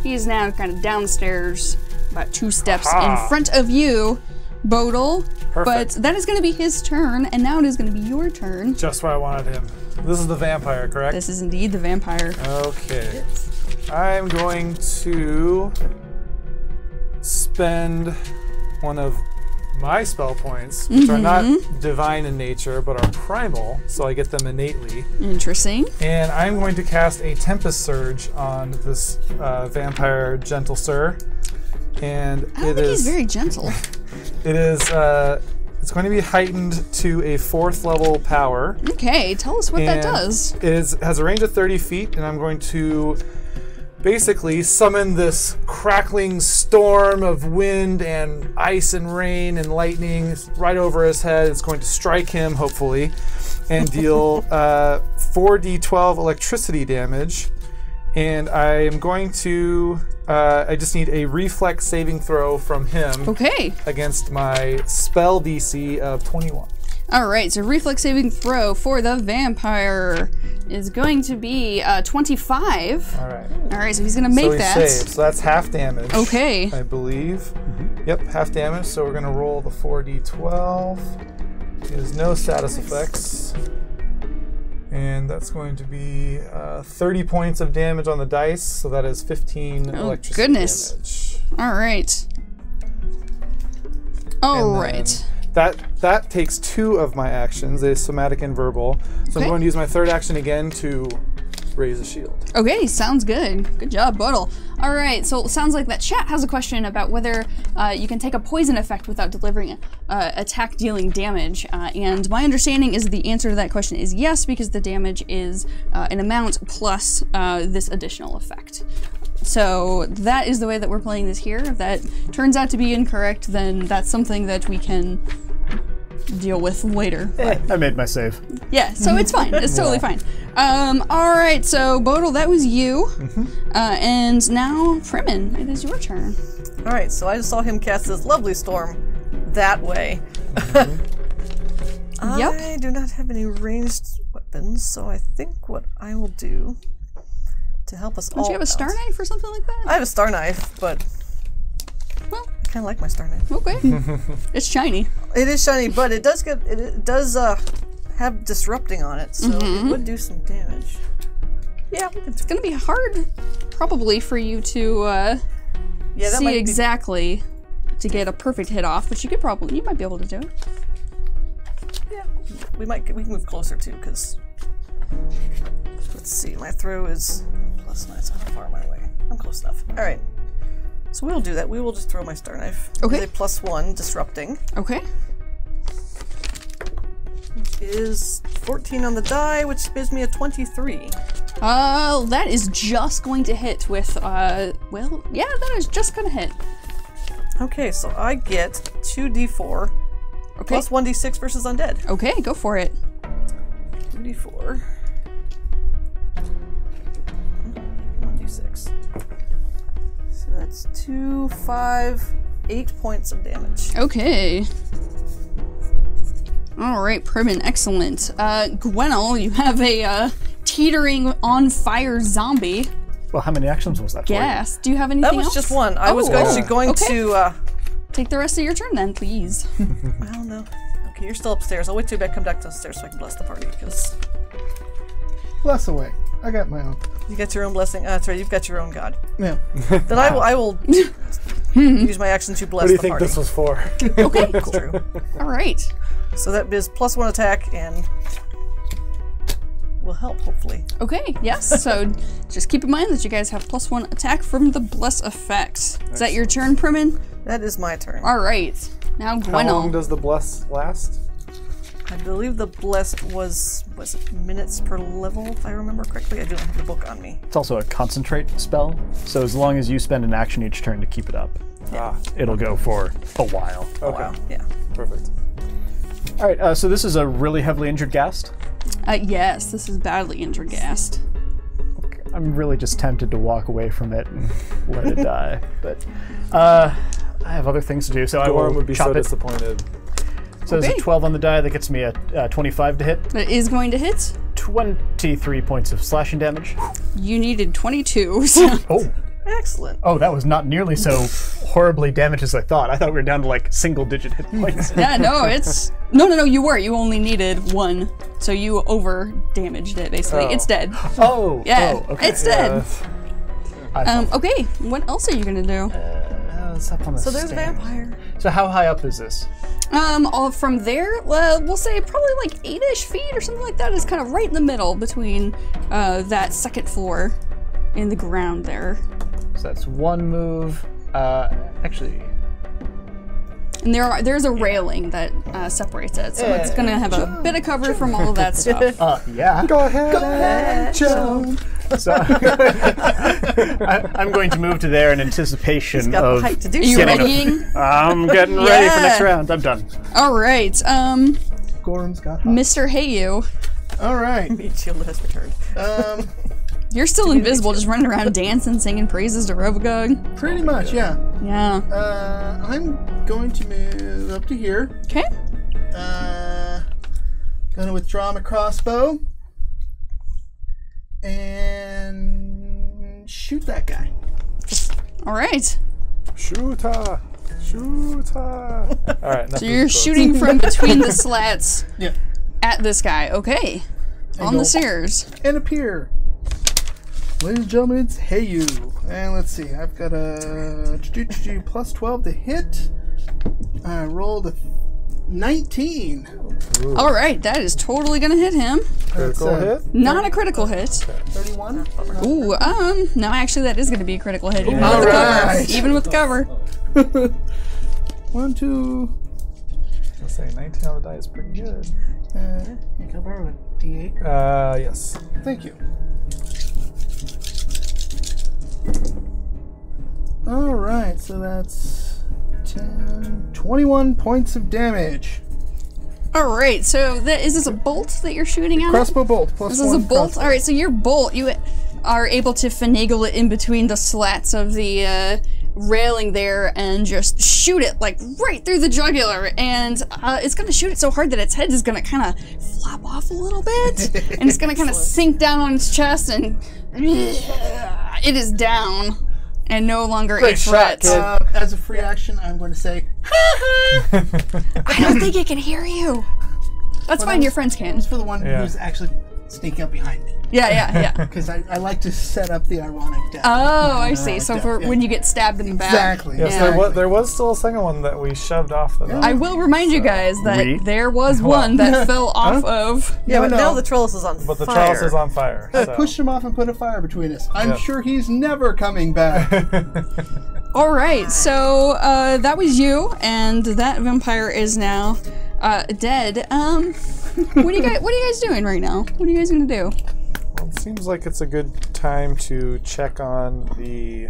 He is now kind of downstairs, about 2 steps in front of you, Bodil. Perfect. But that is going to be his turn, and now it is going to be your turn. Just where I wanted him. This is the vampire, correct? This is indeed the vampire. Okay. I'm going to spend one of my spell points, which are not divine in nature, but are primal, so I get them innately. Interesting. And I'm going to cast a Tempest Surge on this vampire gentle sir. And I don't think he's very gentle. It is, it's going to be heightened to a 4th level power. Okay, tell us what that does. It has a range of 30 feet, and I'm going to basically summon this crackling storm of wind and ice and rain and lightning right over his head. It's going to strike him, hopefully, and deal 4d12 electricity damage. And I am going to, I just need a reflex saving throw from him Okay. against my spell DC of 21. All right, so reflex saving throw for the vampire is going to be 25. All right. All right, so he's going to make So he that. saves. So that's half damage. Okay. I believe. Yep, half damage. So we're going to roll the 4d12. There's no status effects. And that's going to be 30 points of damage on the dice. So that is 15 electricity goodness. damage. All right. All And right. That takes 2 of my actions, a somatic and verbal. So I'm Okay. going to use my third action again to raise a shield. Okay, sounds good. Good job, Bottle. All right, so it sounds like that chat has a question about whether you can take a poison effect without delivering attack dealing damage. And my understanding is the answer to that question is yes, because the damage is an amount plus this additional effect. So that is the way that we're playing this here. If that turns out to be incorrect, then that's something that we can deal with later. I made my save. Yeah, so it's fine. It's totally fine. All right, so Bodil, that was you. And now, Primin, it is your turn. All right, so I just saw him cast this lovely storm that way. I do not have any ranged weapons, so I think what I will do to help us all Don't you have a star out- knife or something like that? I have a star knife, but Well, I kind of like my star knife. okay. It's shiny. It is shiny, but it does have disrupting on it, so it would do some damage. Yeah, we can It's gonna be hard, probably, for you to yeah, that see might exactly to get a perfect hit off, but you might be able to do it. be. Yeah, we can move closer too, because let's see, my throw is +9, so how far am I away? I'm close enough. All right, so we'll do that. We will just throw my star knife. Okay. With a +1 disrupting. Okay. Is 14 on the die, which gives me a 23. That is just going to hit with, well, yeah, that is just gonna hit. Okay, so I get 2d4 Okay. plus 1d6 versus undead. Okay, go for it. 2d4. 1d6. So that's 2, 5, 8 points of damage. Okay. All right, Primin, excellent. Gwenel, you have a teetering on fire zombie. Well, how many actions was that for you? Gas. Do you have anything That was else? just one. I was actually going Okay. to. Take the rest of your turn then, please. Well, no. Okay, you're still upstairs. I'll wait till you come back downstairs so I can bless the party, because Bless away. I got my own. you got your own blessing. That's right, you've got your own god. Yeah. Then I will use my action to bless What do you the think party. this was for? Okay, That's true. all right. So that is +1 attack and will help, hopefully. Okay, yes, so just keep in mind that you guys have +1 attack from the bless effect. Is that your turn, Primin? That is my turn. All right, now How long Gwenel. does the bless last? I believe the blessed was it minutes per level, if I remember correctly? I do not have the book on me. It's also a concentrate spell, so as long as you spend an action each turn to keep it up, it'll go for a while. Okay. Wow, yeah. Perfect. All right, so this is a really heavily injured ghast. Yes, this is badly injured ghast. I'm really just tempted to walk away from it and let it die, but I have other things to do, so I will Dorm would be chop so it. disappointed. So there's Okay. a 12 on the die that gets me a 25 to hit. That is going to hit. 23 points of slashing damage. You needed 22. So. Excellent. Oh, that was not nearly so horribly damaged as I thought. I thought we were down to like single-digit hit points. Yeah, no, it's no, you were. You only needed 1, so you over damaged it. Basically, it's dead. Oh, Yeah, okay. it's dead. I thought- Okay, what else are you gonna do? it's up on the So there's a stairs. vampire. So how high up is this? All from there, we'll say probably like 8-ish feet or something like that. Is kind of right in the middle between that second floor in the ground there. So that's one move. Actually, And there's a railing that separates it, so it's gonna have a bit of cover from all of that stuff. yeah. Go ahead and jump. So I'm going to move to there in anticipation He's got the of height to do You so. readying? I'm getting ready for next Yeah. round. I'm done. All right, Gorham's got hot. Mr. Hayu, All right. Meat shield has returned. you're still invisible, just running around dancing, singing praises to Rovagog. Pretty much, yeah. Yeah. I'm going to move up to here. Okay. Gonna withdraw my crossbow and shoot that guy. All right. Shoota! Shoota! Alright, So you're shooting from between the slats Yeah. at this guy. Okay. On go- the stairs. And appear. Ladies and gentlemen, it's Hey You. And let's see, I've got a plus 12 to hit. I rolled a 19. All right, that is totally gonna hit him. Critical That's, hit? Not a critical hit. 31. Ooh, no, actually, that is gonna be a critical hit. Even All with the cover. right. Even with the cover. 1, 2. I'll say 19 on the die is pretty good. You can borrow a D8. Yes. Thank you. All right, so that's 10, 21 points of damage. All right, so is this a bolt that you're shooting at? Crossbow bolt plus This is a 1 bolt? crossbow. All right, so your bolt, you are able to finagle it in between the slats of the railing there and just shoot it like right through the jugular. And it's going to shoot it so hard that its head is going to kind of flop off a little bit. And it's going to kind of sink down on its chest and it is down and no longer a Great shot, threat. kid. As a free action, I'm going to say, I don't think it can hear you. That's fine, your friends can. it's for the one Yeah. who's actually sneaking up behind me. Yeah. Because I like to set up the ironic death. Oh, I see. So for yeah. when you get stabbed in the back. Exactly. Yes, Yeah. there was still a second one that we shoved off the I will remind you guys that We- there was one that fell off of. Yeah, No, but no. now the trellis is on But the fire. trellis is on fire. I So. pushed him off and put a fire between us. I'm Yep. sure he's never coming back. All right, so that was you, and that vampire is now dead. What are you guys doing right now? What are you guys gonna do? Well, it seems like it's a good time to check on the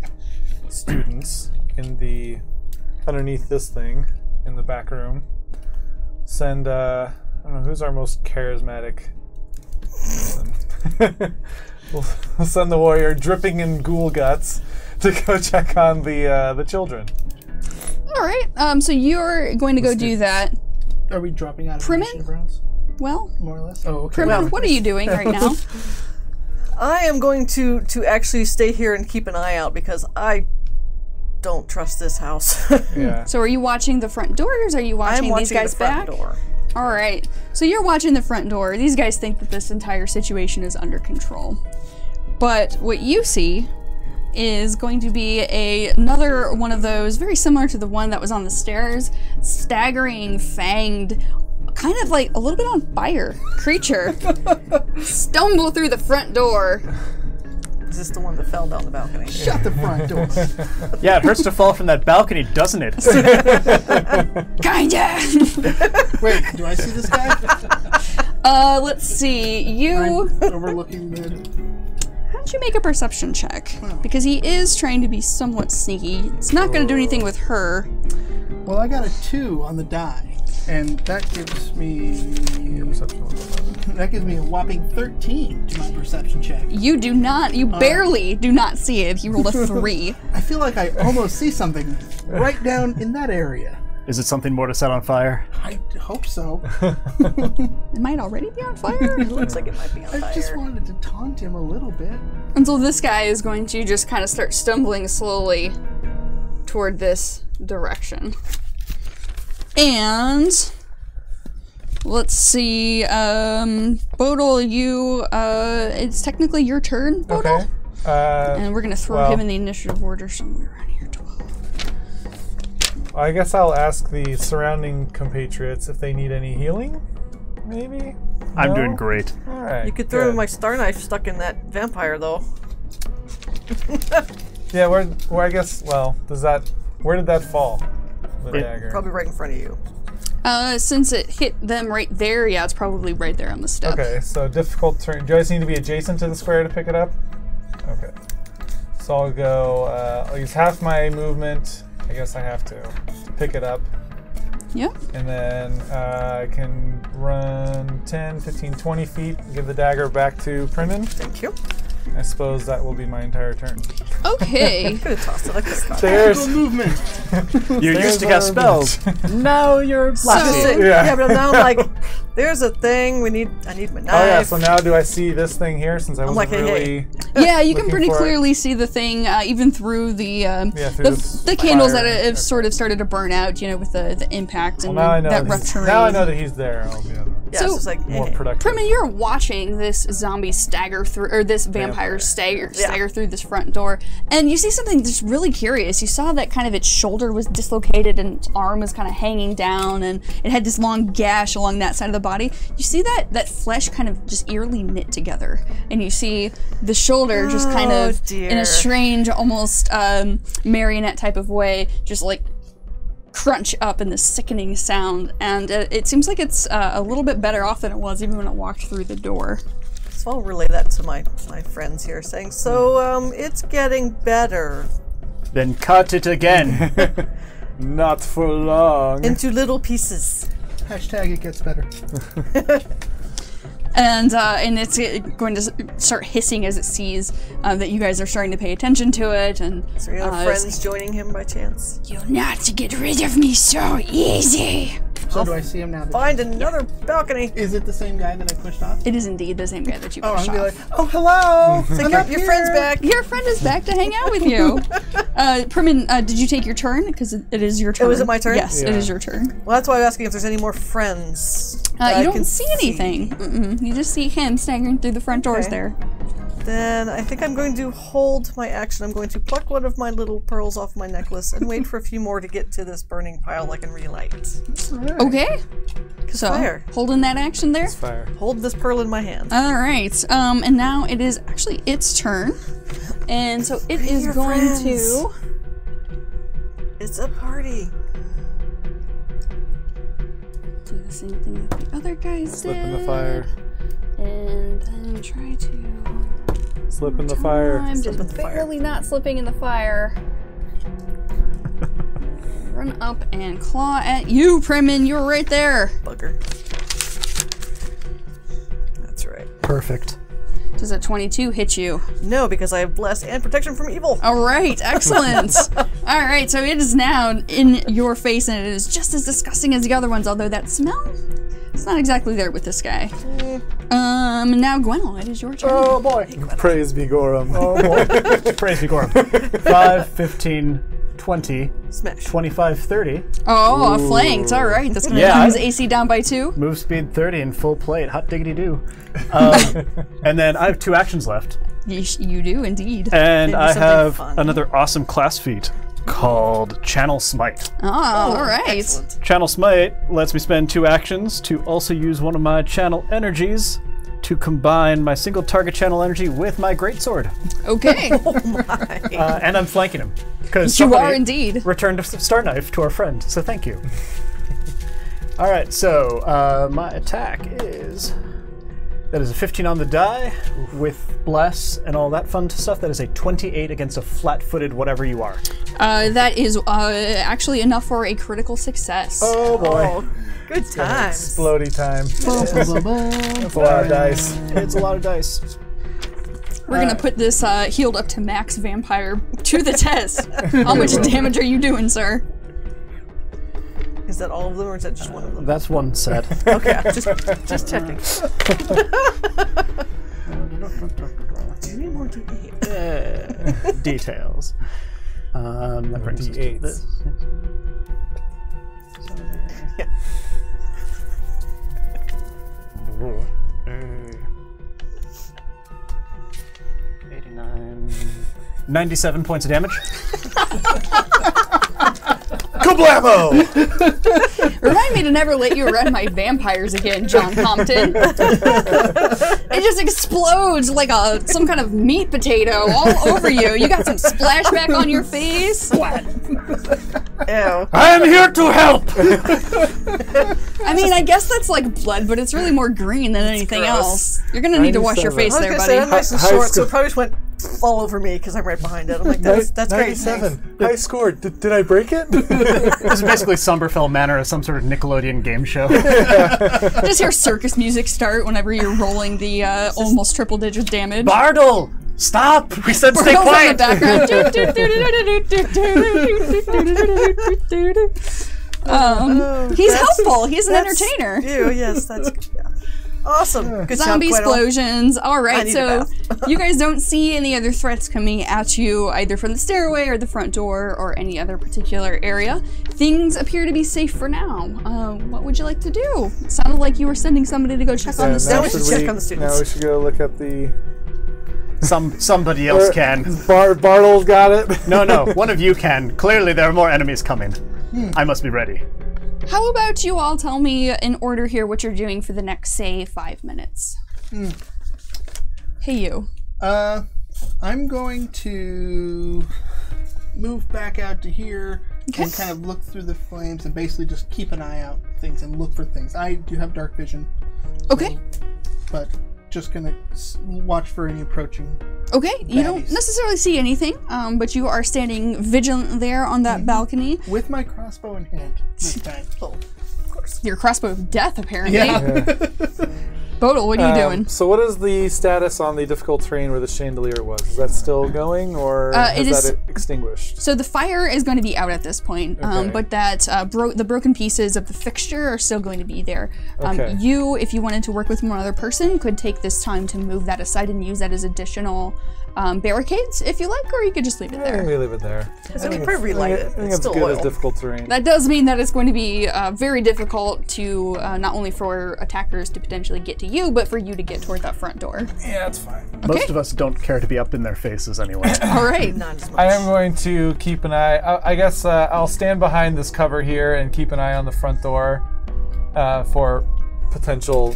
students in the underneath this thing in the back room. Send I don't know who's our most charismatic person. We'll send the warrior dripping in ghoul guts to go check on the children. All right, so you're going to go do that. Are we dropping out of Primin? initiative rounds? Well, More or less? Oh, okay. Primin, what are you doing right now? I am going to actually stay here and keep an eye out because I don't trust this house. Yeah. So are you watching the front doors? Are you watching, I'm watching these guys the front back? door. All right. So you're watching the front door. These guys think that this entire situation is under control. But what you see is going to be another one of those, very similar to the one that was on the stairs, staggering, fanged, kind of like a little bit on fire creature stumble through the front door. Is this the one that fell down the balcony? Shut the front door. Yeah, it hurts to fall from that balcony, doesn't it? Kinda. Wait, do I see this guy? Let's see. You. I'm overlooking the... How don't you make a perception check? Because he is trying to be somewhat sneaky. It's not going to do anything with her. Well, I got a 2 on the die. And that gives me... That gives me a whopping 13 to my perception check. You do not, you barely do not see it. He rolled a 3. I feel like I almost see something right down in that area. Is it something more to set on fire? I hope so. It might already be on fire. It looks like it might be on I fire. just wanted to taunt him a little bit. Until this guy is going to just kind of start stumbling slowly toward this direction. And let's see, Bodil, it's technically your turn, Bodil. Okay. And we're gonna throw him in the initiative order somewhere around here, 12. I guess I'll ask the surrounding compatriots if they need any healing. Maybe. I'm No? doing great. All right. You could throw good. my star knife stuck in that vampire, though. Yeah. Where? I guess. Well, does that? Where did that fall? The dagger. Probably right in front of you. Since it hit them right there, yeah, it's probably right there on the step. Okay. So difficult terrain. Do I just need to be adjacent to the square to pick it up? So I'll go, I'll use half my movement. I guess I have to pick it up. Yep. And then I can run 10, 15, 20 feet, give the dagger back to Primin. Thank you. I suppose that will be my entire turn. Okay. Could have tossed it. I could have caught it. There's movement. You used to cast spells. Now you're So- blasting. Yeah, but now I'm like, there's a thing. I need my knife. Oh yeah, so now do I see this thing here since I wasn't like, hey, really... Yeah, you can Looking pretty for it. clearly see the thing, even through the through this the candles fire. that have sort of started to burn out, you know, with the impact and Now I know that that rough terrain. now I know that he's there. I'll be Yeah, So- so it's like, more hey. productive. Primin, you're watching this zombie stagger through, or this vampire stagger through this front door, and you see something just really curious. You saw that kind of its shoulder was dislocated and its arm was kind of hanging down, and it had this long gash along that side of the body. You see that flesh kind of just eerily knit together, and you see the shoulder just kind of in dear. a strange, almost marionette type of way, just like crunch up in this sickening sound, and it seems like it's a little bit better off than it was even when it walked through the door. So I'll relay that to my friends here, saying, so it's getting better. Then cut it again. Not for long. Into little pieces. Hashtag it gets better. And it's going to start hissing as it sees that you guys are starting to pay attention to it, and So your other it's friends joining him by chance? you're not to get rid of me so easy. So do I see him now? Find another balcony. Is it the same guy that I pushed off? It is indeed the same guy that you Oh, I'm pushed gonna be off. like, oh, hello. Say, your friend's back. Your friend is back to hang out with you. Primin, did you take your turn? Because it is your turn. Oh, is it my turn? Yes, it Yeah. is your turn. Well, that's why I'm asking if there's any more friends. that I You can don't see anything. Mm-mm. You just see him staggering through the front doors Okay. there. Then I think I'm going to hold my action. I'm going to pluck one of my little pearls off my necklace and wait for a few more to get to this burning pile I can relight. Okay. So, fire. holding that action there. Fire. Hold this pearl in my hand. All right. And now it is actually its turn. And so it is your going friends. to... It's a party. do the same thing that the other guys Slip did. in the fire. And then try to... Slip in the fire. I'm Slip in just the fire. barely not slipping in the fire. Run up and claw at you, Primin. You're right there. Bugger. That's right. Perfect. Does a 22 hit you? No, because I have bless and protection from evil. All right, excellent. All right, so it is now in your face, and it is just as disgusting as the other ones. Although that smell, it's not exactly there with this guy. Now Gwenel, it is your turn. Oh boy. Praise be Gorum. Oh boy. Praise be Gorham. 5, 15, 20, Smash. 25, 30. Oh, flanked. All right, that's gonna Yeah. bring his AC down by 2. Move speed 30 and full plate. Hot diggity do. And then I have 2 actions left. You do indeed. And Maybe I something have fun. another awesome class feat called Channel Smite. Oh, all right. Excellent. Channel Smite lets me spend 2 actions to also use one of my channel energies to combine my single target channel energy with my greatsword. Okay, And I'm flanking him. Because you are indeed. returned a star knife to our friend, so thank you. All right, so my attack is... That is a 15 on the die with bless and all that fun stuff. That is a 28 against a flat-footed whatever you are. That is actually enough for a critical success. Oh boy. Oh, good times. Explodey time. That's a lot of dice. It's a lot of dice. We're gonna put this healed up to max vampire to the test. How much damage are you doing, sir? Is that all of them, or is that just one of them? That's one set. Okay, just checking. Do you need more D8? Details. That brings us to D8s. this. Yeah. 89. 97 points of damage. Kablamo! Remind me to never let you run my vampires again, John Compton. It just explodes like some kind of meat potato all over you. You got some splashback on your face. Ew. I am here to help! I mean, I guess that's like blood, but it's really more green than anything gross. else. You're gonna need to wash your 97. face I was there, gonna buddy. say, I'm nice and High short, so school- it probably just went all over me because I'm right behind it. I'm like, that's great. Thanks. 97. High score. Did I break it? This is basically Sombrefell Manor as some sort of Nickelodeon game show. Just hear circus music start whenever you're rolling the almost triple digit damage. Bartle! Stop! We said stay Bartle's in the That's background. He's helpful. He's an entertainer. You, yes, that's awesome. Good Zombie job, Guido. explosions. All I right, need a so you guys don't see any other threats coming at you either from the stairway or the front door or any other particular area. Things appear to be safe for now. What would you like to do? It sounded like you were sending somebody to go check on the now we students. should check on the students. Now we should go look at the... Somebody else can. Bartle's got it. No, one of you can. Clearly there are more enemies coming. I must be ready. How about you all tell me in order here what you're doing for the next, say, 5 minutes? Hey, you. I'm going to move back out to here and kind of look through the flames and basically just keep an eye out for things and look for things. I do have dark vision, Okay. but just gonna watch for any approaching. Okay, you don't baddies. necessarily see anything, but you are standing vigilant there on that balcony. With my crossbow in hand this time. Your crossbow of death, apparently. Yeah. Bodil, what are you doing? So what is the status on the difficult terrain where the chandelier was? Is that still going, or it is is- that extinguished? So the fire is going to be out at this point, Okay. but that the broken pieces of the fixture are still going to be there. Okay. You, if you wanted to work with one other person, could take this time to move that aside and use that as additional barricades, if you like, or you could just leave it I think there. we leave it there. So we probably relight it. I think It's it's still good oil. as difficult terrain. That does mean that it's going to be very difficult to not only for attackers to potentially get to you, but for you to get toward that front door. Yeah, it's fine. Most of us don't care to be up in their faces anyway. All right. Not as much. I am going to keep an eye. I guess I'll stand behind this cover here and keep an eye on the front door for potential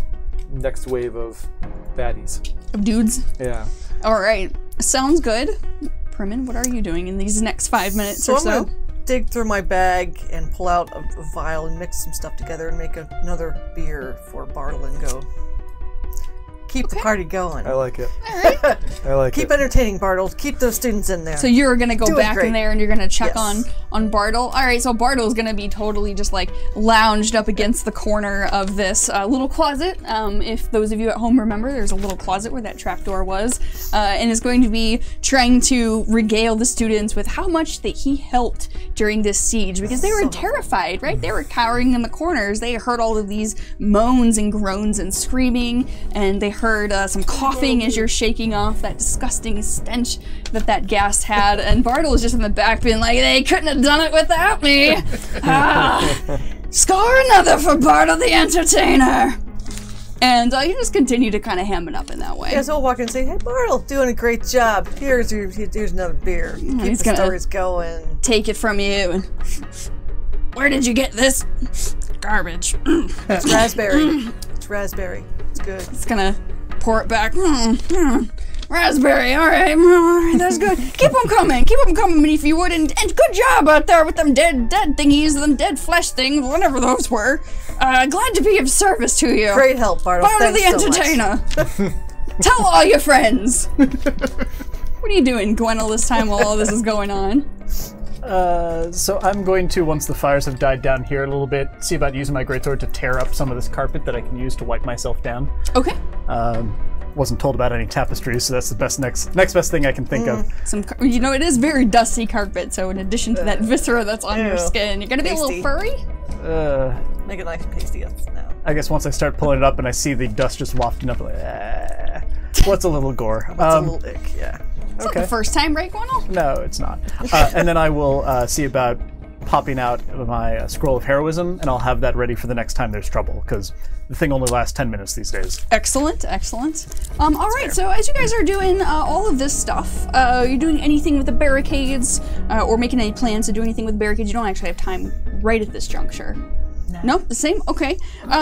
next wave of baddies. Of dudes. Yeah. All right. Sounds good. Primin, what are you doing in these next 5 minutes So or I'm so? gonna dig through my bag and pull out a vial and mix some stuff together and make another beer for Bartle and go. Keep the party going. I like it. I like Keep it. entertaining, Bartle. Keep those students in there. So you're gonna go Doing back in great. there and you're gonna check Yes. on Bartle. All right, so Bartle's gonna be totally just like lounged up against the corner of this little closet. If those of you at home remember, there's a little closet where that trapdoor was, and is going to be trying to regale the students with how much that he helped during this siege because they were terrified, right? They were cowering in the corners. They heard all of these moans and groans and screaming, and they heard some coughing as you're shaking off that disgusting stench that gas had. And Bartle was just in the back being like, they couldn't have done it without me. Score another for Bartle the Entertainer. And you just continue to kind of ham it up in that way. Yeah, so I'll walk in and say, "Hey, Bartle, doing a great job. Here's another beer. Keep he's the gonna- stories going." Take it from you. And where did you get this garbage? It's raspberry. It's raspberry. It's good. It's gonna pour it back. Raspberry, all right, that's good. Keep them coming if you would. And good job out there with them dead thingies, them dead flesh things, whatever those were. Glad to be of service to you. Great help, Bartle. Bartle the Thanks so much. Entertainer. Tell all your friends. What are you doing, Gwendol, this time while all this is going on? So I'm going to, once the fires have died down here a little bit, see about using my greatsword to tear up some of this carpet that I can use to wipe myself down. Okay. Wasn't told about any tapestries, so that's the next best thing I can think of. It is very dusty carpet, so in addition to that viscera that's on your Ew. skin, you're gonna be a Tasty. little furry? Make it nice and pasty up now. I guess once I start pulling it up and I see the dust just wafting up, like, what's a little gore? It's a little ick, yeah. It's not the first time, right, Gwendol? No, it's not. And then I will see about popping out my scroll of heroism, and I'll have that ready for the next time there's trouble, because the thing only lasts 10 minutes these days. Excellent. All right, so as you guys are doing all of this stuff, you're doing anything with the barricades, or making any plans to do anything with the barricades, you don't actually have time right at this juncture. Nope, the same? Okay.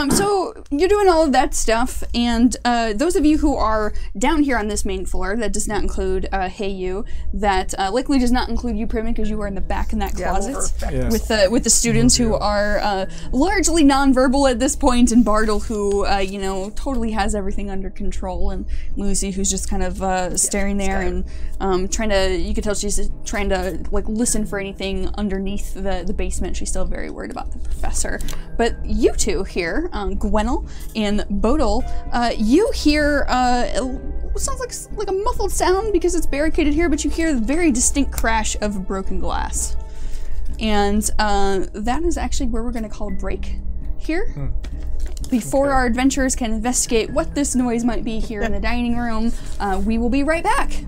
So you're doing all of that stuff, and those of you who are down here on this main floor, that does not include Hey You, that likely does not include you, Primin, because you are in the back in that closet with the students who are largely nonverbal at this point, and Bartle, who, you know, totally has everything under control, and Lucy, who's just kind of staring there and trying to, you can tell she's trying to, like, listen for anything underneath the basement. She's still very worried about the professor. But you two here, Gwennel and Bodil, you hear it sounds like a muffled sound because it's barricaded here, but you hear a very distinct crash of broken glass. And that is actually where we're going to call a break here. Before our adventurers can investigate what this noise might be here in the dining room, we will be right back.